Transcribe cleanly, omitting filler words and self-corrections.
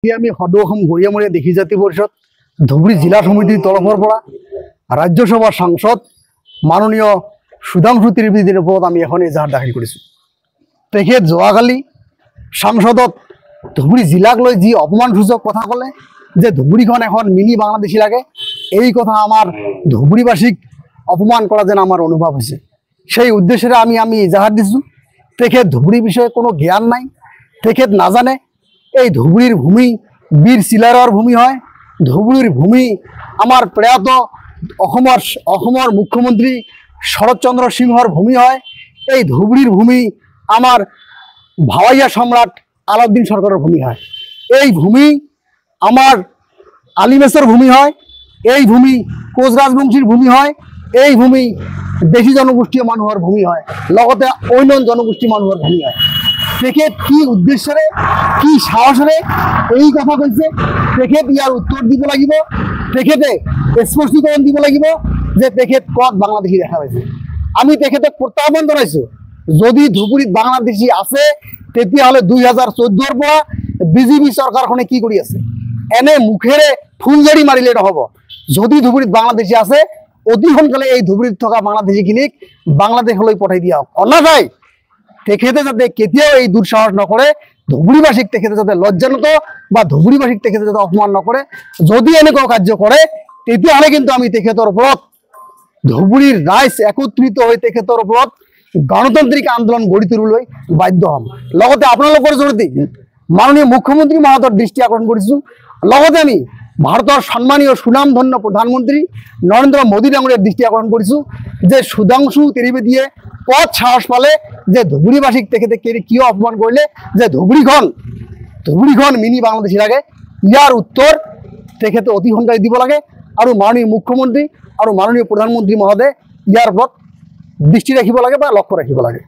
আমি সদৌ অসম গৰিয়ামৰীয়া দিখি জাতি পৰিষদ ধুবুৰী জিলা সমিতিৰ তৰফৰ পৰা ৰাজ্যসভাৰ সাংসদ মাননীয় সুধাংশু ত্ৰিবেদীৰ ওপৰত আমি এখন এজাহাৰ দাখিল কৰিছোঁ। তেখেত যোৱাকালি সাংসদত ধুবুৰী জিলাক লৈ যি অপমানসূচক কথা ক'লে যে ধুবুৰীখন এখন মিনি বাংলাদেশী লাগে, এই কথা আমাৰ ধুবুৰীবাসীক অপমান কৰা যেন আমাৰ অনুভৱ হৈছে। সেই উদ্দেশ্যেৰে আমি এজাহাৰ দিছোঁ। তেখেত ধুবুৰী বিষয়ে কোনো জ্ঞান নাই, তেখেত নাজানে এই ধুবুৰীৰ ভূমি বীৰ চিলাৰৰ ভূমি হয়। ধুবুৰীৰ ভূমি আমাৰ প্ৰয়াত অসমৰ মুখ্যমন্ত্ৰী শৰৎচন্দ্ৰ সিংহৰ ভূমি হয়। এই ধুবুৰীৰ ভূমি আমাৰ ভাৱাইয়া সম্ৰাট আলাউদ্দিন সরকারের ভূমি হয়। এই ভূমি আমার আলিমেসের ভূমি হয়। এই ভূমি কোচ রাজবংশীর ভূমি হয়। এই ভূমি দেশী জনগোষ্ঠীয় মানুহৰ ভূমি হয়, লগতে অন্য জনগোষ্ঠী মানুহৰ ভূমি হয়। তেখেত কি উদ্দেশ্যেৰে কি সাহসেৰে এই কথা কৈছে, তেখেত ইয়াৰ উত্তৰ দিব লাগিব। তেখেতে স্পষ্টীকৰণ দিব লাগিব যে তেখেত ক'ত বাংলাদেশী দেখা পাইছে। আমি তেখেতক প্ৰত্যাহ্বান জনাইছোঁ, যদি ধুবুৰীত বাংলাদেশী আছে তেতিয়াহ'লে 2014 পৰা বিজেপি চৰকাৰখনে কি কৰি আছে? এনে মুখেৰে ফুলজাৰি মাৰিলে নহ'ব। যদি ধুবুৰীত বাংলাদেশী আছে অতি সোনকালে এই ধুবুৰীত থকা বাংলাদেশীখিনিক বাংলাদেশলৈ পঠাই দিয়া হোক। অন্যথায় তেখেতে যাতে কেতিয়াও এই দুঃসাহস নকৰে, ধুবুৰীবাসীক তেখেতে যাতে লজ্জানত বা ধুবুৰীবাসীক তেখেতে যাতে অপমান নকৰে। যদি এনেকুৱা কাৰ্য কৰে তেতিয়াহ'লে কিন্তু আমি তেখেতৰ ওপৰত ধুবুৰীৰ ৰাইজ একত্ৰিত হৈ তেখেতৰ ওপৰত গণতান্ত্ৰিক আন্দোলন গড়ি তুলিবলৈ বাধ্য হম। লগতে আপোনালোকৰ জৰিয়তে মাননীয় মুখ্যমন্ত্ৰী মহোদয়ৰ দৃষ্টি আকৰ্ষণ কৰিছোঁ। লগতে আমি ভাৰতৰ সন্মানীয় সুনামধন্য প্ৰধানমন্ত্ৰী নৰেন্দ্ৰ মোদী ডাঙৰীয়াৰ দৃষ্টি আকৰ্ষণ কৰিছোঁ যে সুধাংশু ত্ৰিবেদীয়ে ক'ত সাহস পালে যে ধুবুৰীবাসীক তেখেতে কিয় অপমান কৰিলে, যে ধুবুৰীখন মিনি বাংলাদেশী লাগে। ইয়াৰ উত্তৰ তেখেতে অতি সোনকালে দিব লাগে আৰু মাননীয় মুখ্যমন্ত্ৰী আৰু মাননীয় প্ৰধানমন্ত্ৰী মহোদয়ে ইয়াৰ ওপৰত দৃষ্টি ৰাখিব লাগে বা লক্ষ্য ৰাখিব লাগে।